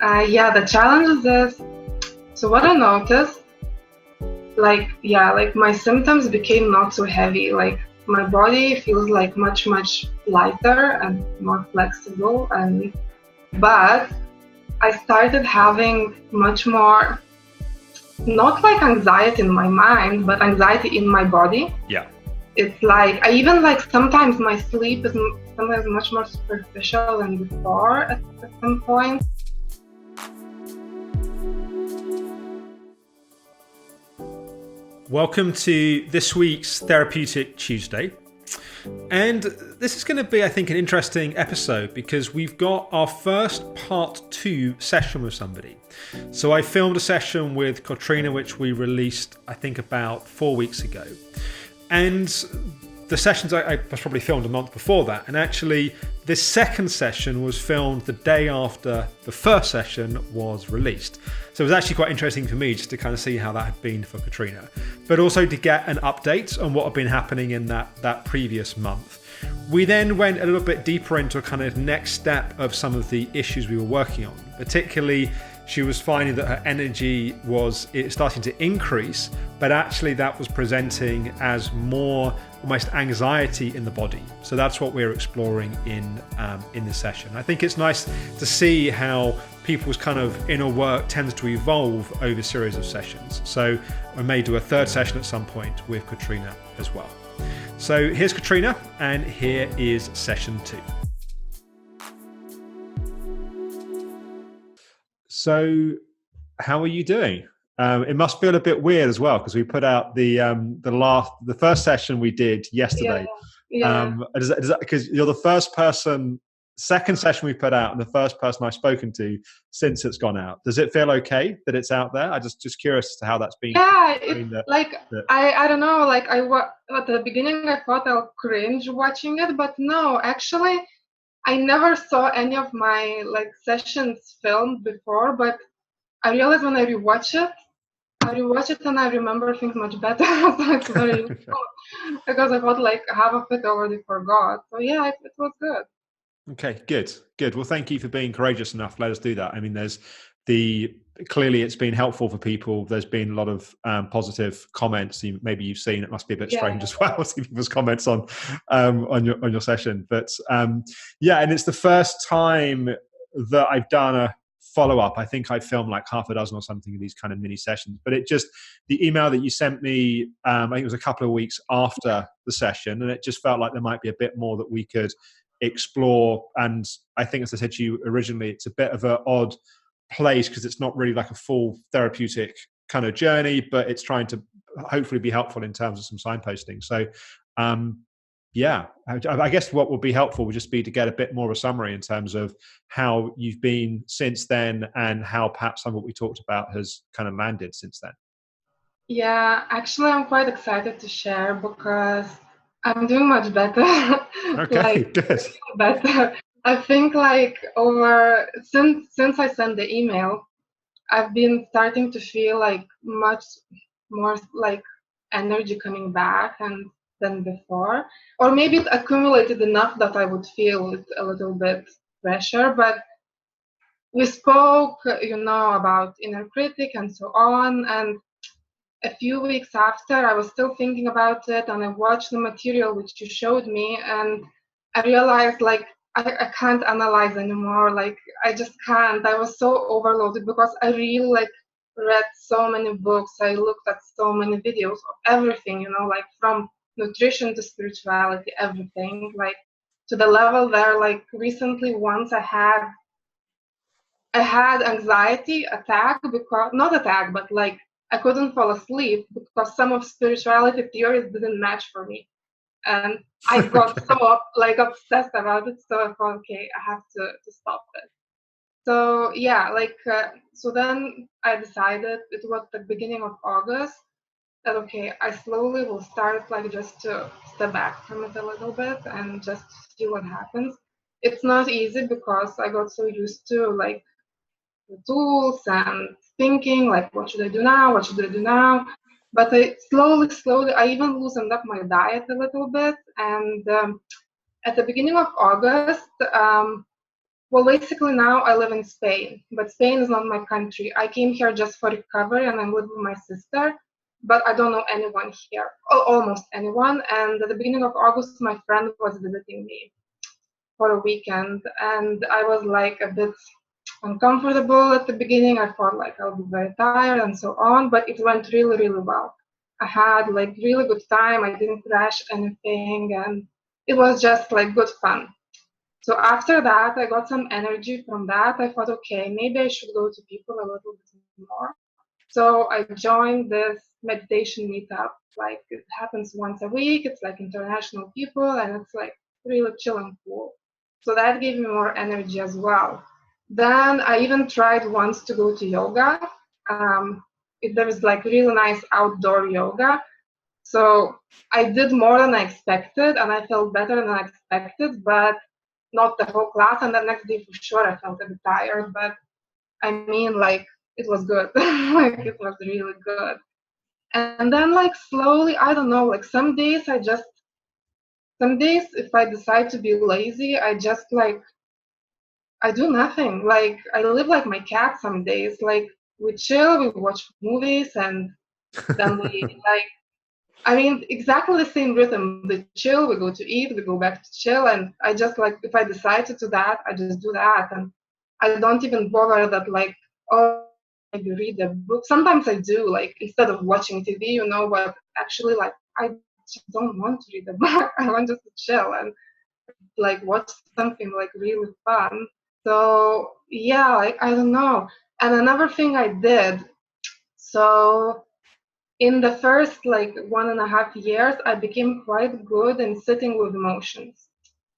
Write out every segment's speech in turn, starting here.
Yeah, the challenge is this. So what I noticed, like my symptoms became not so heavy. Like my body feels like much lighter and more flexible, and but I started having much more, not like anxiety in my mind, but anxiety in my body. Yeah. It's like I even like sometimes my sleep is sometimes much more superficial than before at some point. Welcome to this week's Therapeutic Tuesday. And this is going to be, I think, an interesting episode because we've got our first part 2 session with somebody. So I filmed a session with Kotryna, which we released, I think, about 4 weeks ago. And the sessions I probably filmed a month before that. And actually, this second session was filmed the day after the first session was released. So it was actually quite interesting for me just to kind of see how that had been for Kotryna, but also to get an update on what had been happening in that previous month. We then went a little bit deeper into a kind of next step of some of the issues we were working on. Particularly, she was finding that her energy was starting to increase, but actually that was presenting as more almost anxiety in the body. So that's what we're exploring in this session. I think it's nice to see how people's kind of inner work tends to evolve over a series of sessions. So we may do a third session at some point with Kotryna as well. So here's Kotryna, and here is session 2. So how are you doing? It must feel a bit weird as well because we put out the first session we did yesterday. Yeah. Is that because you're the first person, second session we put out, and the first person I've spoken to since it's gone out. Does it feel okay that it's out there? I'm just curious as to how that's been. Yeah, I don't know. Like at the beginning, I thought I'll cringe watching it, but no, actually, I never saw any of my sessions filmed before. But I realized when I rewatch it and I remember things much better. So it's very useful because I thought like half of it already forgot. So yeah, it was good. Okay, good. Well, thank you for being courageous enough to let us do that. I mean, clearly it's been helpful for people. There's been a lot of positive comments. Maybe you've seen. It must be a bit strange as well, seeing people's comments on your session. But and it's the first time that I've done a follow-up. I think I filmed like half a dozen or something of these kind of mini sessions. But the email that you sent me, I think it was a couple of weeks after the session, and it just felt like there might be a bit more that we could explore. And I think, as I said to you originally, it's a bit of an odd place because it's not really like a full therapeutic kind of journey, but it's trying to hopefully be helpful in terms of some signposting. So I guess what would be helpful would just be to get a bit more of a summary in terms of how you've been since then and how perhaps some of what we talked about has kind of landed since then. Yeah, actually I'm quite excited to share because I'm doing much better. Okay, good. Better. I think since I sent the email, I've been starting to feel like much more like energy coming back than before. Or maybe it accumulated enough that I would feel it a little bit pressure. But we spoke, about inner critic and so on. And a few weeks after, I was still thinking about it, and I watched the material which you showed me, and I realized I can't analyze anymore. Like I just can't. I was so overloaded because I really read so many books. I looked at so many videos of everything, from nutrition to spirituality, everything. To the level where recently once I had anxiety attack because not attack, but I couldn't fall asleep because some of spirituality theories didn't match for me, and I got so obsessed about it. So I thought, okay, I have to stop it. So yeah, so then I decided it was the beginning of August that okay, I slowly will start just to step back from it a little bit and just see what happens. It's not easy because I got so used to the tools and thinking what should I do now, but I slowly I even loosened up my diet a little bit. And at the beginning of August, Well, basically now I live in Spain, but Spain is not my country. I came here just for recovery and I'm with my sister, but I don't know anyone here, almost anyone. And at the beginning of August, my friend was visiting me for a weekend, and I was like a bit uncomfortable at the beginning. I felt like I'll be very tired and so on, but it went really, really well. I had like really good time. I didn't crash anything, and it was just like good fun. So after that, I got some energy from that. I thought, okay, maybe I should go to people a little bit more. So I joined this meditation meetup. Like it happens once a week. It's like international people, and it's like really chill and cool. So that gave me more energy as well. Then I even tried once to go to yoga. There was like really nice outdoor yoga. So I did more than I expected, and I felt better than I expected, but not the whole class. And the next day, for sure, I felt a bit tired. But I mean, like it was good. Like it was really good. And then, like slowly, I don't know. Like some days, if I decide to be lazy, I just like I do nothing. Like I live like my cat some days. Like we chill, we watch movies, and then we like I mean, exactly the same rhythm. We chill, we go to eat, we go back to chill, and I just like if I decide to do that, I just do that, and I don't even bother that like oh maybe read a book. Sometimes I do like instead of watching TV, but actually like I just don't want to read a book. I want just to chill and like watch something like really fun. So yeah, like I don't know. And another thing I did. So in the first like 1.5 years, I became quite good in sitting with emotions.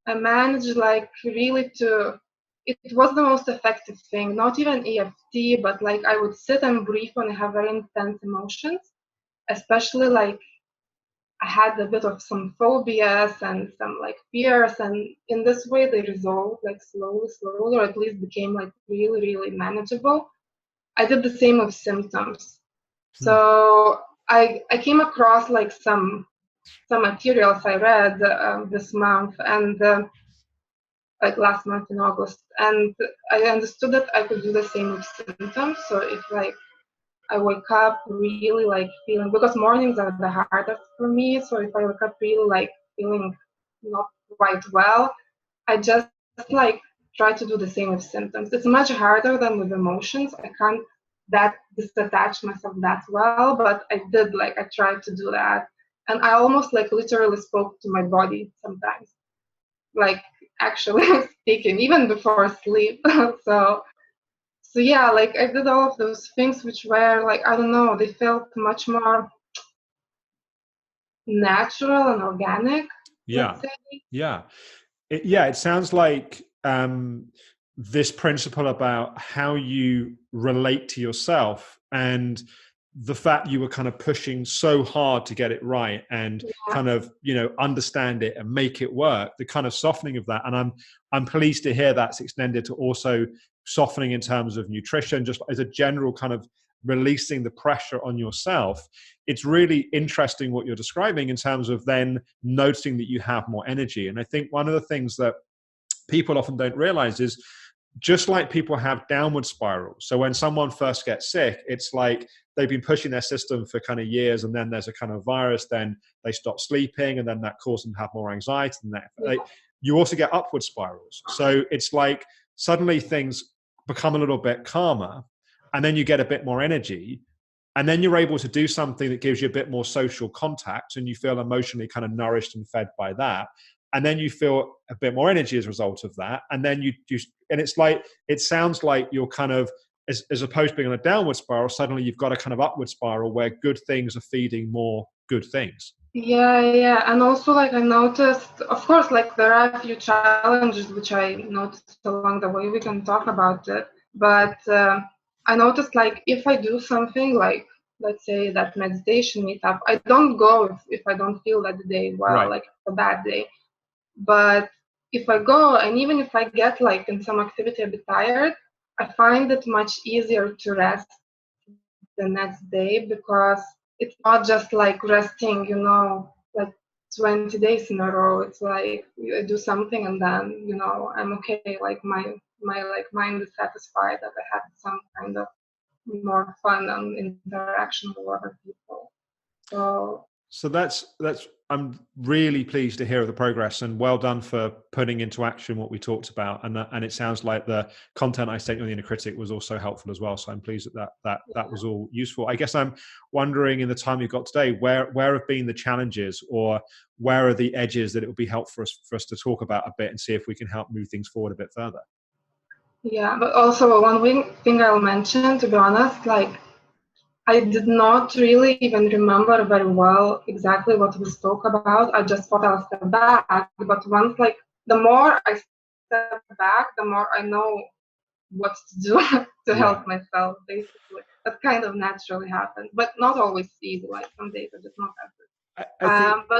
I managed like really it was the most effective thing, not even EFT, but like I would sit and breathe when I have very intense emotions, especially like I had a bit of some phobias and some like fears, and in this way they resolved like slowly, or at least became like really, really manageable. I did the same with symptoms. Hmm. So I came across like some materials I read this month and like last month in August, and I understood that I could do the same with symptoms. So if like I wake up really like feeling because mornings are the hardest for me. So if I wake up really like feeling not quite well, I just like try to do the same with symptoms. It's much harder than with emotions. I can't that disattach myself that well, but I did like I tried to do that. And I almost like literally spoke to my body sometimes. Like actually speaking, even before sleep. so so yeah, like I did all of those things which were like I don't know, they felt much more natural and organic, let's Yeah. say. Yeah. It sounds like this principle about how you relate to yourself and the fact you were kind of pushing so hard to get it right and Yeah. kind of understand it and make it work, the kind of softening of that. And I'm pleased to hear that's extended to also softening in terms of nutrition, just as a general kind of releasing the pressure on yourself. It's really interesting what you're describing in terms of then noticing that you have more energy. And I think one of the things that people often don't realize is just like people have downward spirals. So when someone first gets sick, it's like they've been pushing their system for kind of years, and then there's a kind of virus, then they stop sleeping, and then that causes them to have more anxiety. And that Yeah. you also get upward spirals. So it's like suddenly things become a little bit calmer, and then you get a bit more energy, and then you're able to do something that gives you a bit more social contact, and you feel emotionally kind of nourished and fed by that, and then you feel a bit more energy as a result of that, and then you and it's like it sounds like you're kind of as opposed to being on a downward spiral, suddenly you've got a kind of upward spiral where good things are feeding more good things. Yeah. And also like I noticed, of course, like there are a few challenges which I noticed along the way. We can talk about it. But I noticed like if I do something like let's say that meditation meetup, I don't go if I don't feel that day well, Right. like a bad day. But if I go and even if I get like in some activity a bit tired, I find it much easier to rest the next day because it's not just like resting, like 20 days in a row. It's like I do something and then, I'm okay. Like my my like mind is satisfied that I had some kind of more fun and interaction with other people. So that's I'm really pleased to hear the progress, and well done for putting into action what we talked about. And it sounds like the content I sent you on the inner critic was also helpful as well. So I'm pleased that was all useful. I guess I'm wondering, in the time you've got today, where have been the challenges, or where are the edges that it would be helpful for us to talk about a bit and see if we can help move things forward a bit further. Yeah, but also one thing I'll mention, to be honest, like I did not really even remember very well exactly what we spoke about. I just thought I'll step back. But once, like, the more I step back, the more I know what to do to help myself, basically. That kind of naturally happens, but not always easy. Like some days are just not that good.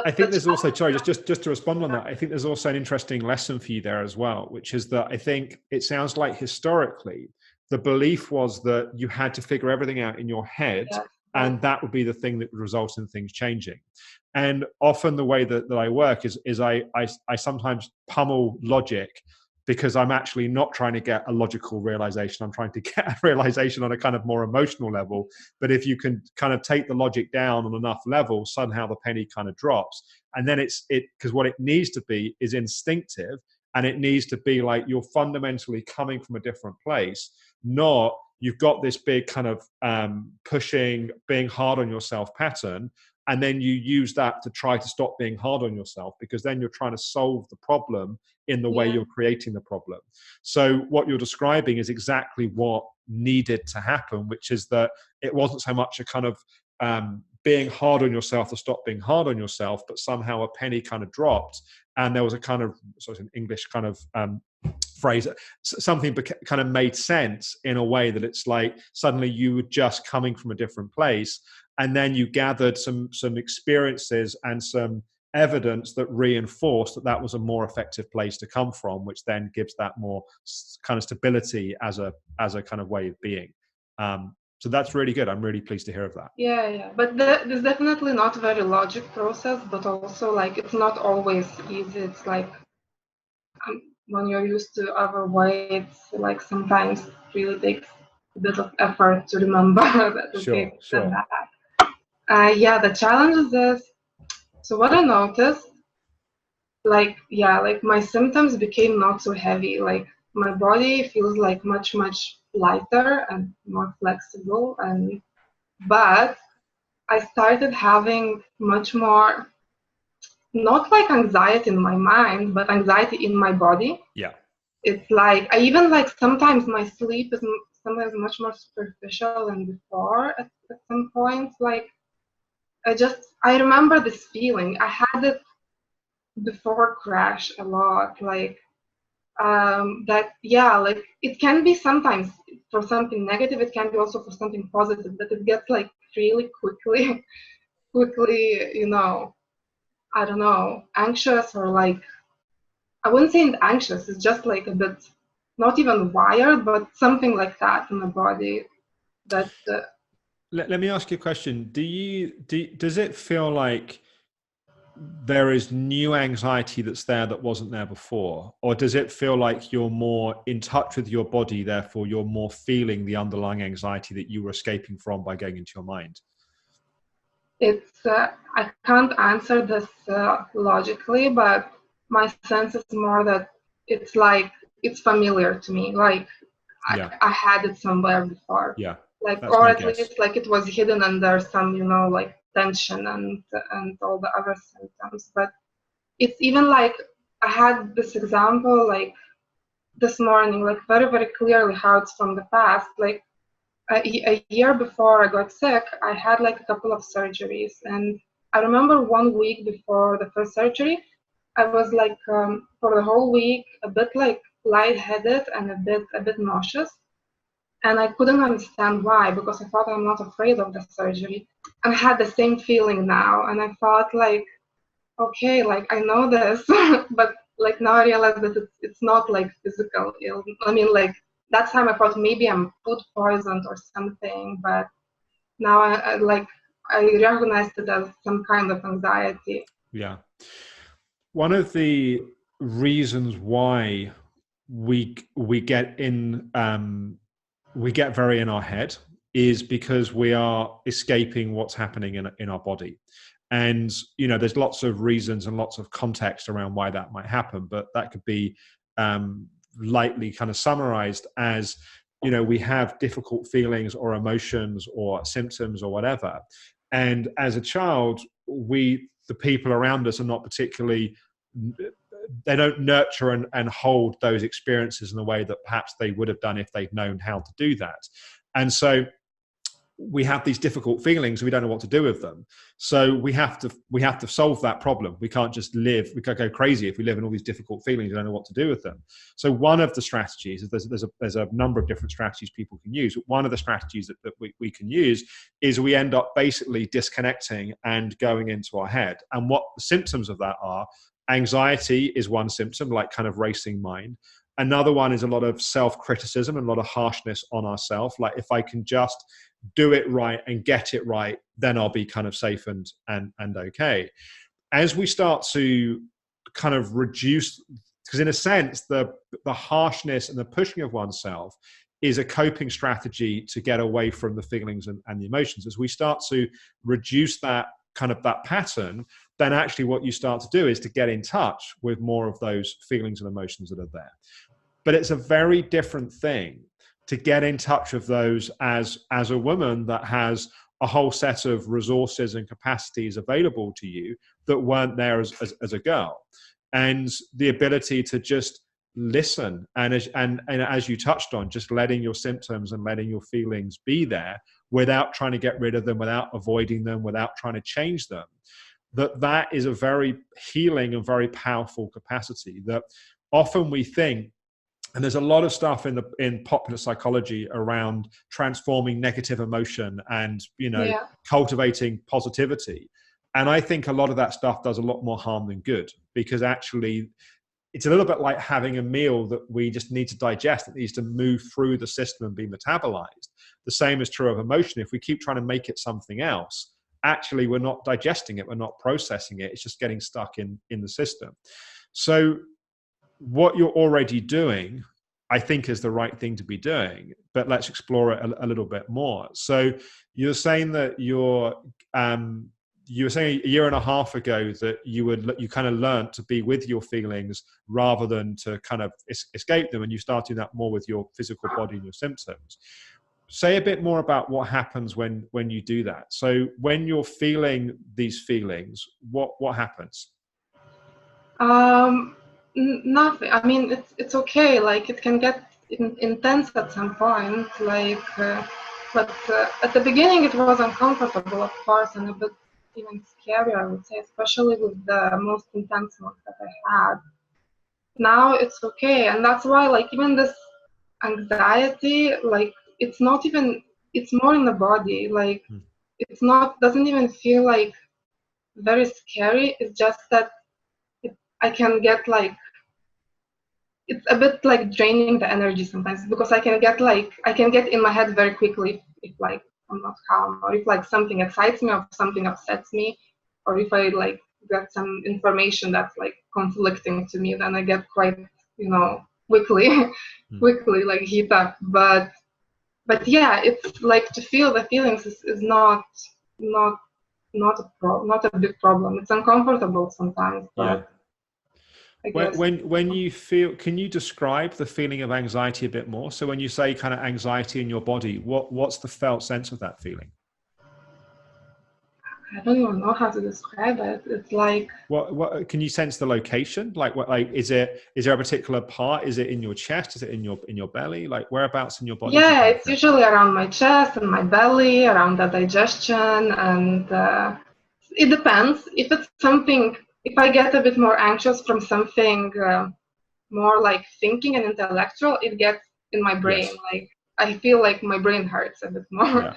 I think there's also, sorry, just to respond on that, I think there's also an interesting lesson for you there as well, which is that I think it sounds like historically the belief was that you had to figure everything out in your head, and that would be the thing that would result in things changing. And often the way that I work is I sometimes pummel logic, because I'm actually not trying to get a logical realization. I'm trying to get a realization on a kind of more emotional level. But if you can kind of take the logic down on enough levels, somehow the penny kind of drops. And then because what it needs to be is instinctive, and it needs to be like you're fundamentally coming from a different place, not you've got this big kind of pushing, being hard on yourself pattern, and then you use that to try to stop being hard on yourself, because then you're trying to solve the problem in the way you're creating the problem. So what you're describing is exactly what needed to happen, which is that it wasn't so much a kind of being hard on yourself to stop being hard on yourself, but somehow a penny kind of dropped, and there was a kind of, so it's an English kind of phrase, something kind of made sense in a way that it's like suddenly you were just coming from a different place, and then you gathered some experiences and some evidence that reinforced that was a more effective place to come from, which then gives that more kind of stability as a kind of way of being. So that's really good. I'm really pleased to hear of that. Yeah. But there's definitely not a very logic process, but also like it's not always easy. It's like when you're used to other ways, like sometimes it really takes a bit of effort to remember that. Okay, Sure. The challenge is this. So what I noticed, like my symptoms became not so heavy. Like my body feels like much lighter and more flexible, but I started having much more, not like anxiety in my mind, but anxiety in my body. Yeah. It's like I even like sometimes my sleep is sometimes much more superficial than before at some points. Like I remember this feeling. I had it before crash a lot. Like like it can be sometimes for something negative. It can be also for something positive. But it gets like really quickly, I don't know, anxious, or like I wouldn't say anxious. It's just like a bit, not even wired, but something like that in the body. That let me ask you a question. Does it feel like there is new anxiety that's there that wasn't there before, or does it feel like you're more in touch with your body, therefore you're more feeling the underlying anxiety that you were escaping from by going into your mind? It's I can't answer this logically, but my sense is more that it's like it's familiar to me. Like I had it somewhere before. Yeah. Like, or at least like it was hidden under some, like tension and all the other symptoms. But it's even like I had this example like this morning, like very, very clearly how it's from the past. Like a year before I got sick, I had like a couple of surgeries. And I remember 1 week before the first surgery, I was like for the whole week a bit like lightheaded and a bit nauseous. And I couldn't understand why, because I thought I'm not afraid of the surgery. And I had the same feeling now. And I thought like, okay, like I know this, but like now I realize that it's not like physical ill. I mean, like that time I thought maybe I'm food poisoned or something, but now I recognized it as some kind of anxiety. Yeah. One of the reasons why we get in we get very in our head is because we are escaping what's happening in our body. And there's lots of reasons and lots of context around why that might happen, but that could be lightly kind of summarized as we have difficult feelings or emotions or symptoms or whatever, and as a child the people around us are not particularly, they don't nurture and hold those experiences in the way that perhaps they would have done if they'd known how to do that. And so we have these difficult feelings, we don't know what to do with them. So we have to solve that problem. We can't just live, we can't go crazy if we live in all these difficult feelings, we don't know what to do with them. So one of the strategies is there's a number of different strategies people can use. One of the strategies that we can use is we end up basically disconnecting and going into our head. And what the symptoms of that are: anxiety is one symptom, like kind of racing mind. Another one is a lot of self-criticism and a lot of harshness on ourselves. Like, if I can just do it right and get it right, then I'll be kind of safe and okay. As we start to kind of reduce, because in a sense, the harshness and the pushing of oneself is a coping strategy to get away from the feelings and the emotions. As we start to reduce that pattern, then actually what you start to do is to get in touch with more of those feelings and emotions that are there. But it's a very different thing to get in touch with those as a woman that has a whole set of resources and capacities available to you that weren't there as a girl. And the ability to just listen and as you touched on, just letting your symptoms and letting your feelings be there without trying to get rid of them, without avoiding them, without trying to change them. That is a very healing and very powerful capacity that often we think. And there's a lot of stuff in popular psychology around transforming negative emotion and Yeah. cultivating positivity. And I think a lot of that stuff does a lot more harm than good, because actually it's a little bit like having a meal that we just need to digest. It needs to move through the system and be metabolized. The same is true of emotion. If we keep trying to make it something else, actually we're not digesting it, we're not processing it. It's just getting stuck in the system. So what you're already doing, I think, is the right thing to be doing, but let's explore it a little bit more. So you're saying that you were saying a year and a half ago that you kind of learned to be with your feelings rather than to kind of escape them, and you start doing that more with your physical body and your symptoms. Say a bit more about what happens when you do that. So when you're feeling these feelings, what happens? Nothing. I mean, it's okay. Like, it can get intense at some point. But at the beginning, it was uncomfortable, of course, and a bit even scary, I would say, especially with the most intense ones that I had. Now it's okay, and that's why, like, even this anxiety, like, it's not even. It's more in the body. Like, it's not. Doesn't even feel like very scary. It's just that I can get like, it's a bit like draining the energy sometimes, because I can get in my head very quickly if like I'm not calm, or if like something excites me or something upsets me, or if I like get some information that's like conflicting to me, then I get quite, quickly quickly like heat up. But yeah, it's like, to feel the feelings is not not a big problem. It's uncomfortable sometimes, Yeah. but I guess. When you feel, can you describe the feeling of anxiety a bit more? So when you say kind of anxiety in your body, what's the felt sense of that feeling? I don't even know how to describe it. It's like, What can you sense the location? Like is there a particular part? Is it in your chest? Is it in your belly? Like, whereabouts in your body do you yeah, kind of it's feel? usually around my chest and my belly, around the digestion, and it depends. If I get a bit more anxious from something more like thinking and intellectual, it gets in my brain. Yes. Like, I feel like my brain hurts a bit more. Yeah.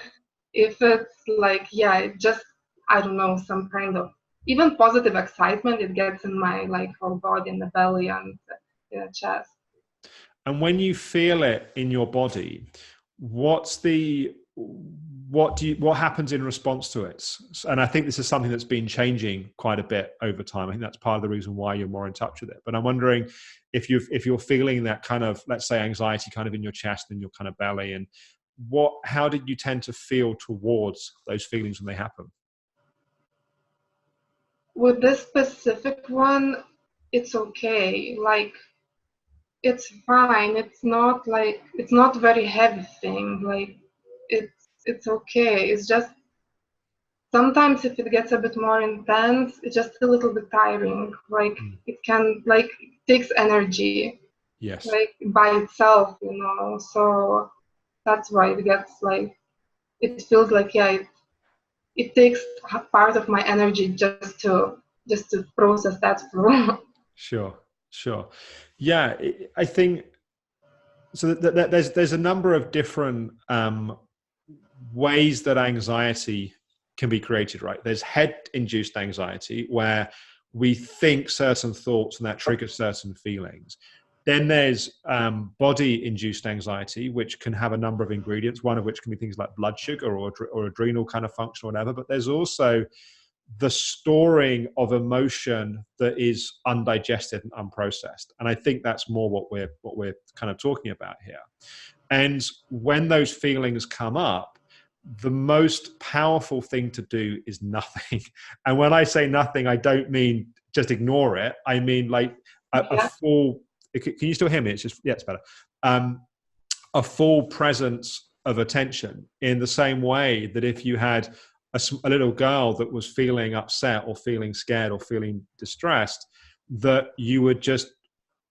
If it's like, yeah, it just, I don't know, some kind of even positive excitement, it gets in my like whole body, in the belly and in the chest. And when you feel it in your body, what's the what happens in response to it? And I think this is something that's been changing quite a bit over time. I think that's part of the reason why you're more in touch with it. But I'm wondering if you're feeling that kind of, let's say, anxiety kind of in your chest and your kind of belly, and how did you tend to feel towards those feelings when they happen? With this specific one, it's okay. Like, it's fine. It's not very heavy thing. Like, it's okay. It's just sometimes if it gets a bit more intense, it's just a little bit tiring. Like, it can, like, it takes energy, Yes. like by itself, you know. So that's why it gets like, it feels like, yeah, it takes a part of my energy just to process that through. Sure. Sure. Yeah, I think so. There's a number of different ways that anxiety can be created, right? There's head-induced anxiety, where we think certain thoughts and that triggers certain feelings. Then there's body-induced anxiety, which can have a number of ingredients, one of which can be things like blood sugar or adrenal kind of function or whatever. But there's also the storing of emotion that is undigested and unprocessed. And I think that's more what we're kind of talking about here. And when those feelings come up, the most powerful thing to do is nothing. And when I say nothing, I don't mean just ignore it. I mean like a Yeah. full. Can you still hear me? It's just, yeah, it's better. A full presence of attention, in the same way that if you had a little girl that was feeling upset or feeling scared or feeling distressed, that you would just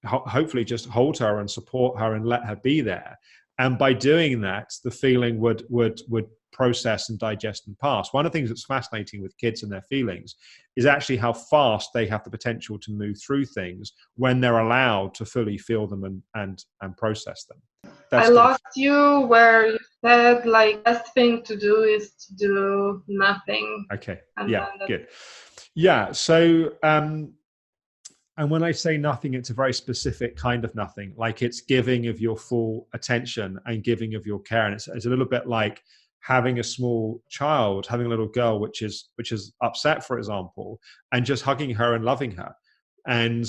hopefully just hold her and support her and let her be there. And by doing that, the feeling would process and digest and pass. One of the things that's fascinating with kids and their feelings is actually how fast they have the potential to move through things when they're allowed to fully feel them and process them. I That's good. lost you where you said like best thing to do is to do nothing. Okay. And Yeah, then good. Yeah. So and when I say nothing, it's a very specific kind of nothing, like it's giving of your full attention and giving of your care. And it's a little bit like having a small child, having a little girl, which is upset, for example, and just hugging her and loving her. And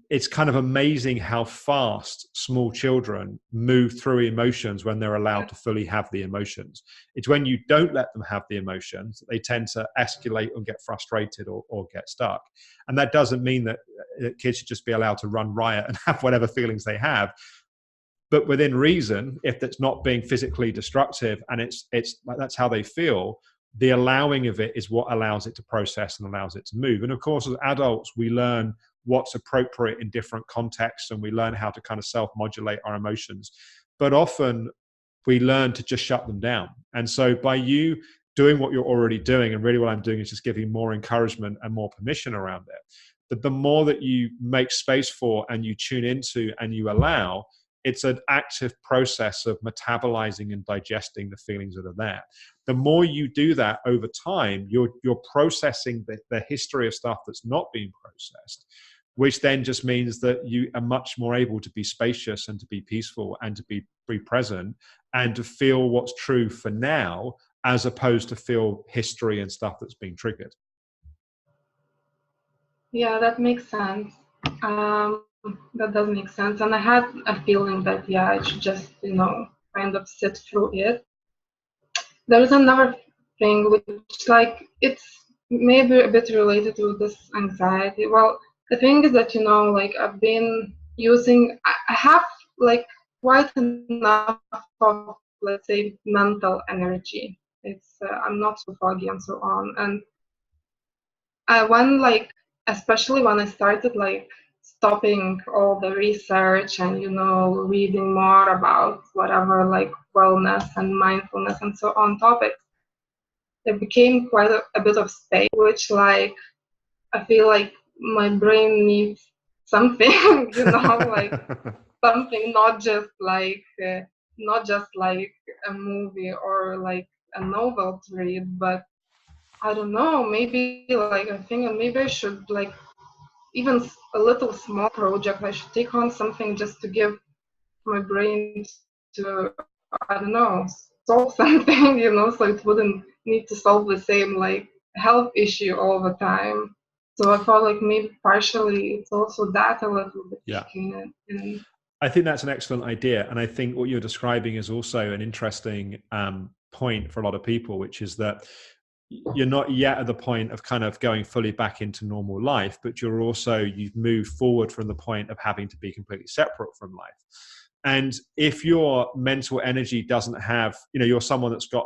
it's kind of amazing how fast small children move through emotions when they're allowed to fully have the emotions. It's when you don't let them have the emotions that they tend to escalate and get frustrated or get stuck. And that doesn't mean that kids should just be allowed to run riot and have whatever feelings they have, but within reason. If it's not being physically destructive and it's that's how they feel, the allowing of it is what allows it to process and allows it to move. And of course, as adults, we learn what's appropriate in different contexts, and we learn how to kind of self-modulate our emotions. But often we learn to just shut them down. And so by you doing what you're already doing, and really what I'm doing is just giving more encouragement and more permission around it, but the more that you make space for and you tune into and you allow, it's an active process of metabolizing and digesting the feelings that are there. The more you do that over time, you're processing the history of stuff that's not being processed, which then just means that you are much more able to be spacious and to be peaceful and to be present and to feel what's true for now, as opposed to feel history and stuff that's being triggered. yeah, that makes sense. That does make sense. And I had a feeling that, yeah, I should just, you know, kind of sit through it. There is another thing which, like, it's maybe a bit related to this anxiety. Well, the thing is that, you know, like, I've been using, I have, like, quite enough of, let's say, mental energy. I'm not so foggy and so on. And when like, especially when I started like stopping all the research and, you know, reading more about whatever like wellness and mindfulness and so on topics, there became quite a bit of space, which like I feel like my brain needs something, you know, like something not just like a movie or like a novel to read, but I don't know, maybe like I think maybe I should like even a little small project. I should take on something just to give my brain to, I don't know, solve something, so it wouldn't need to solve the same like health issue all the time. So I thought like maybe partially it's also that a little bit Yeah. kicking in. I think that's an excellent idea. And I think what you're describing is also an interesting point for a lot of people, which is that you're not yet at the point of kind of going fully back into normal life, but you've moved forward from the point of having to be completely separate from life. And if your mental energy doesn't have, you're someone that's got,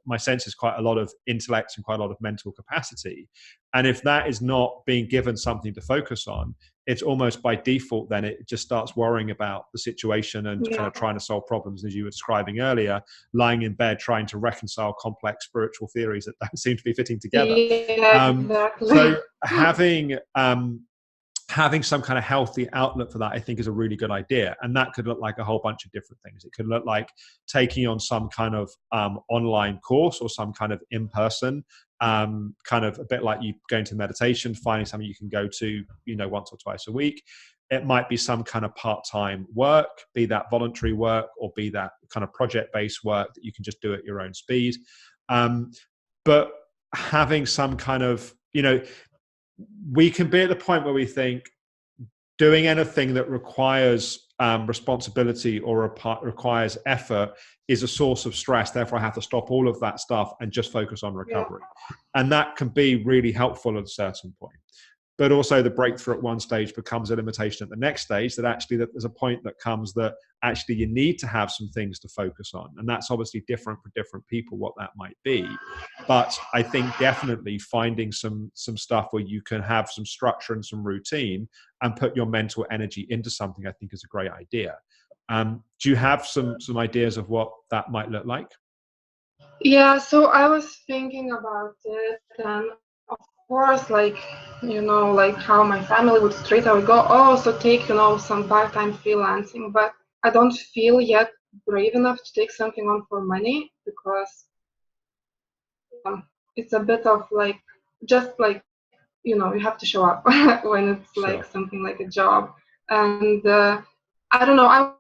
my sense is quite a lot of intellect and quite a lot of mental capacity. And if that is not being given something to focus on, it's almost by default, then it just starts worrying about the situation and kind Yeah. of trying to solve problems, as you were describing earlier, lying in bed, trying to reconcile complex spiritual theories that don't seem to be fitting together. Yeah, exactly. So having some kind of healthy outlet for that, I think, is a really good idea. And that could look like a whole bunch of different things. It could look like taking on some kind of online course or some kind of in-person, kind of a bit like you going to meditation, finding something you can go to, once or twice a week. It might be some kind of part-time work, be that voluntary work or be that kind of project-based work that you can just do at your own speed. But having some kind of, we can be at the point where we think doing anything that requires responsibility or requires effort is a source of stress. Therefore, I have to stop all of that stuff and just focus on Yeah. recovery. And that can be really helpful at a certain point. But also the breakthrough at one stage becomes a limitation at the next stage, that actually that there's a point that comes that actually you need to have some things to focus on. And that's obviously different for different people, what that might be. But I think definitely finding some stuff where you can have some structure and some routine and put your mental energy into something, I think is a great idea. Do you have some ideas of what that might look like? Yeah, so I was thinking about it, and of course, like, like how my family would straight away go, oh, so take, some part-time freelancing, but I don't feel yet brave enough to take something on for money because it's a bit of like, just like, you have to show up when it's like Sure. something like a job. And I don't know, I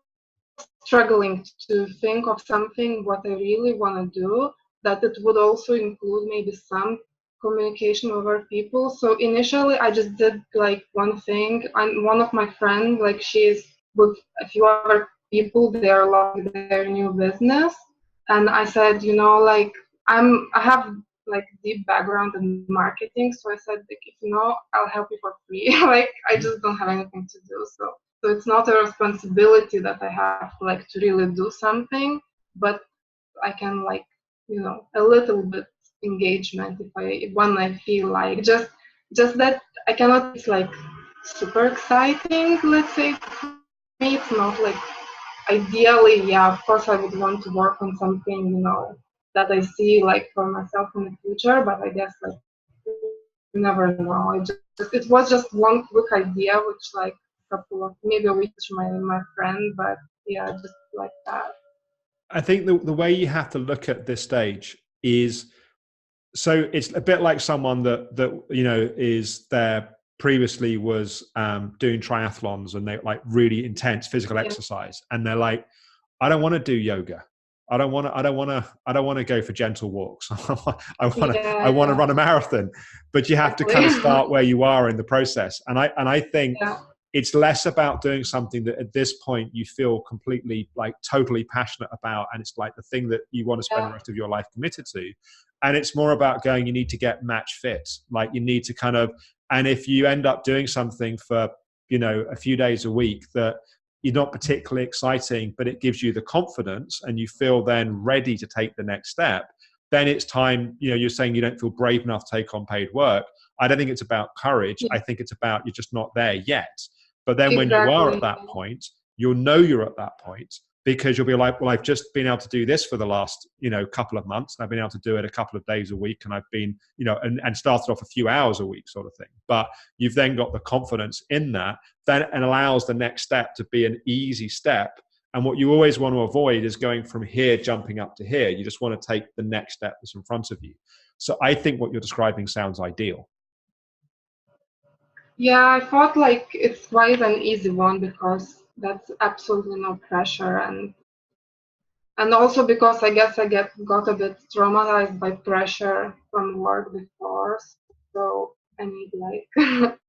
struggling to think of something what I really want to do, that it would also include maybe some communication with other people. So initially I just did like one thing, and one of my friends, like she's with a few other people, they're like their new business. And I said, like I have like deep background in marketing. So I said, like, if I'll help you for free. Like I just don't have anything to do. So it's not a responsibility that I have like to really do something, but I can like, a little bit engagement if I when I feel like just that I cannot it's like super exciting, let's say. For me it's not like ideally, yeah, of course I would want to work on something, that I see like for myself in the future, but I guess like you never know. It was just one quick idea, which like a couple of maybe a week to my friend, but yeah, just like that. I think the way you have to look at this stage is, so it's a bit like someone that is there previously was doing triathlons and they like really intense physical Yeah, exercise, and they're like, I don't want to do yoga. I don't want to go for gentle walks. I yeah, want to yeah, run a marathon. But you have to exactly. kind of start where you are in the process. And I think Yeah, it's less about doing something that at this point you feel completely like totally passionate about, and it's like the thing that you want to spend the yeah, rest of your life committed to. And it's more about going, you need to get match fit. Like you need to kind of, and if you end up doing something for, a few days a week that you're not particularly exciting, but it gives you the confidence and you feel then ready to take the next step, then it's time, you're saying you don't feel brave enough to take on paid work. I don't think it's about courage. yeah, I think it's about you're just not there yet. But then when you are at exactly. that point, you'll know you're at that point because you'll be like, well, I've just been able to do this for the last, couple of months. And I've been able to do it a couple of days a week. And I've been, and started off a few hours a week sort of thing. But you've then got the confidence in that, then and allows the next step to be an easy step. And what you always want to avoid is going from here, jumping up to here. You just want to take the next step that's in front of you. So I think what you're describing sounds ideal. Yeah, I thought like it's quite an easy one because that's absolutely no pressure, and And also because I guess got a bit traumatized by pressure from work before, so I need like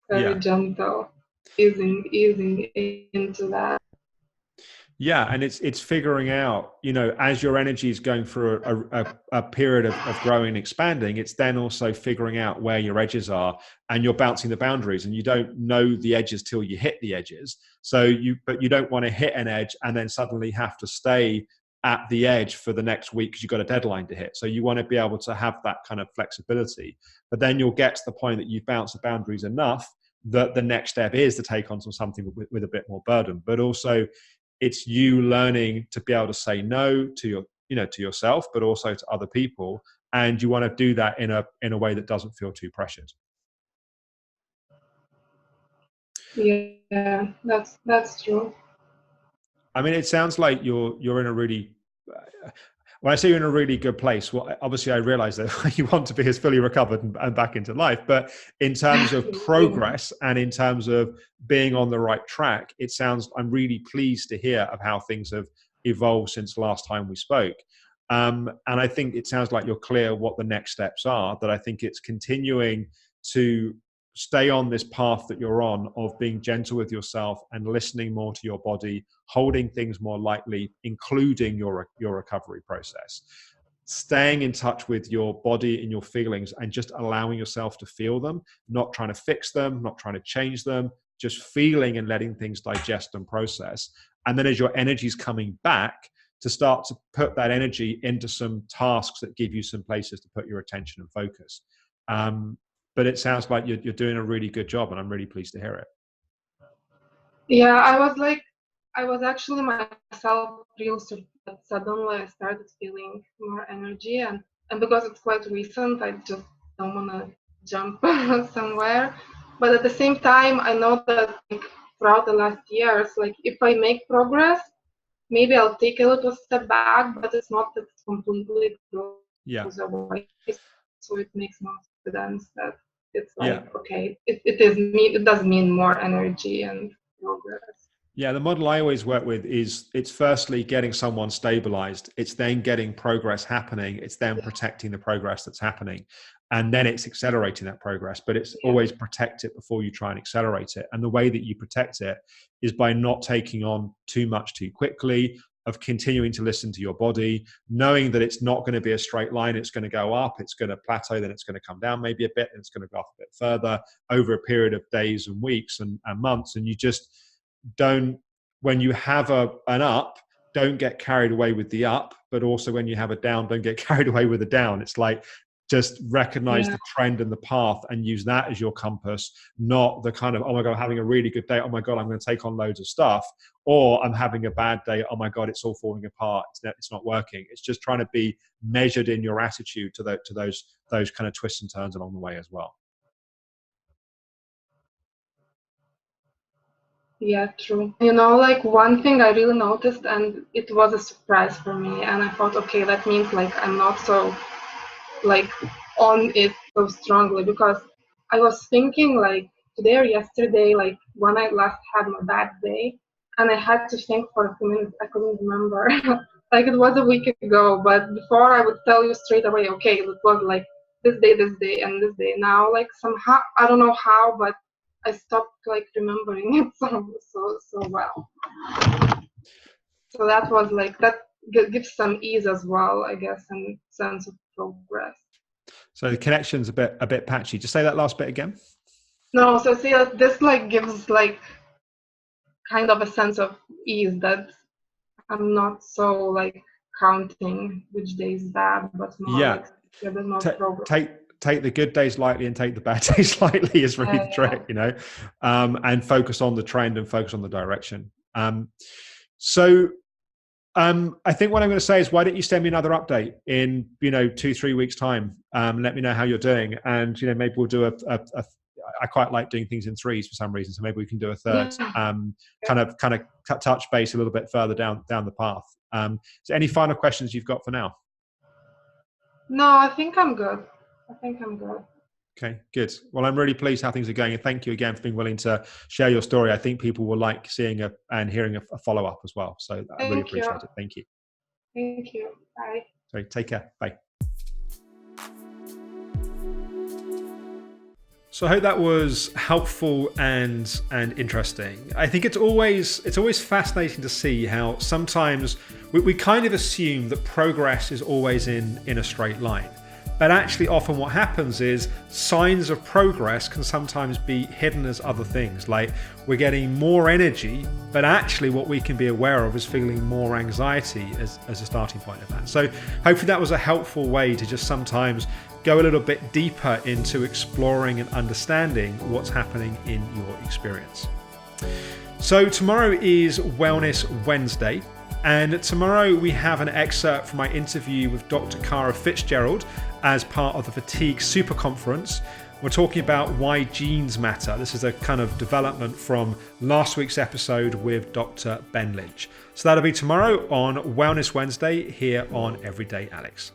very Yeah. gentle easing into that. Yeah, and it's figuring out, as your energy is going through a period of growing and expanding, it's then also figuring out where your edges are, and you're bouncing the boundaries, and you don't know the edges till you hit the edges. But you don't want to hit an edge and then suddenly have to stay at the edge for the next week because you've got a deadline to hit. So you want to be able to have that kind of flexibility, but then you'll get to the point that you've bounced the boundaries enough that the next step is to take on something with a bit more burden, but also it's you learning to be able to say no to to yourself, but also to other people, and you want to do that in a way that doesn't feel too pressured. Yeah, that's true. I mean, it sounds like you're in a really, when I say you're in a really good place, well, obviously I realize that you want to be as fully recovered and back into life, but in terms of Yeah. progress and in terms of being on the right track, I'm really pleased to hear of how things have evolved since last time we spoke. And I think it sounds like you're clear what the next steps are, that I think it's continuing to stay on this path that you're on of being gentle with yourself and listening more to your body, holding things more lightly, including your recovery process, staying in touch with your body and your feelings and just allowing yourself to feel them, not trying to fix them, not trying to change them, just feeling and letting things digest and process. And then as your energy's coming back, to start to put that energy into some tasks that give you some places to put your attention and focus. But it sounds like you're doing a really good job, and I'm really pleased to hear it. Yeah, I was actually myself real surprised that suddenly I started feeling more energy, and because it's quite recent, I just don't want to jump somewhere. But at the same time, I know that like, throughout the last years, like if I make progress, maybe I'll take a little step back, but it's not that it completely goes away. Yeah, So it makes no sense that it's like okay, yeah. it does mean more energy and progress. Yeah, the model I always work with is it's firstly getting someone stabilized, it's then getting progress happening, it's then protecting the progress that's happening, and then it's accelerating that progress. But it's Yeah, always protect it before you try and accelerate it. And the way that you protect it is by not taking on too much too quickly, of continuing to listen to your body, knowing that it's not going to be a straight line, it's going to go up, it's going to plateau, then it's going to come down maybe a bit, and it's going to go up a bit further over a period of days and weeks and months. And you just don't, when you have an up, don't get carried away with the up, but also when you have a down, don't get carried away with the down. It's like, just recognize yeah, the trend and the path and use that as your compass, not the kind of, oh my God, I'm having a really good day, oh my God, I'm going to take on loads of stuff, or I'm having a bad day, oh my God, it's all falling apart, it's not working. It's just trying to be measured in your attitude to those kind of twists and turns along the way as well. yeah, true. Like one thing I really noticed, and it was a surprise for me, and I thought, okay, that means like I'm not so like on it so strongly because I was thinking like today or yesterday, like when I last had my bad day, and I had to think for a few minutes. I couldn't remember. Like it was a week ago, but before I would tell you straight away, okay, it was like this day, and this day. Now, like somehow I don't know how, but I stopped like remembering it so well. So that was like that gives some ease as well, I guess, and sense of progress. So the connection's a bit patchy. Just say that last bit again. No, so see, this like gives like kind of a sense of ease that I'm not so like counting which day is bad, but more Yeah, like a bit more Ta progress. take the good days lightly and take the bad days lightly is really Yeah, the yeah, trick, and focus on the trend and focus on the direction. So I think what I'm going to say is, why don't you send me another update in 2-3 weeks time? Let me know how you're doing, and maybe we'll do a I quite like doing things in threes for some reason, so maybe we can do a third, yeah. kind of touch base a little bit further down the path. So any final questions you've got for now? No, I think I'm good. I think I'm good. Okay, good. Well, I'm really pleased how things are going, and thank you again for being willing to share your story. I think people will like seeing and hearing a follow up as well. So I really Thank you. appreciate it. Thank you. Thank you. Bye. So take care. Bye. So I hope that was helpful and interesting. I think it's always fascinating to see how sometimes we kind of assume that progress is always in a straight line. But actually often what happens is signs of progress can sometimes be hidden as other things. Like we're getting more energy, but actually what we can be aware of is feeling more anxiety as a starting point of that. So hopefully that was a helpful way to just sometimes go a little bit deeper into exploring and understanding what's happening in your experience. So tomorrow is Wellness Wednesday. And tomorrow we have an excerpt from my interview with Dr. Cara Fitzgerald as part of the Fatigue Super Conference. We're talking about why genes matter. This is a kind of development from last week's episode with Dr. Ben Lynch. So that'll be tomorrow on Wellness Wednesday here on Everyday Alex.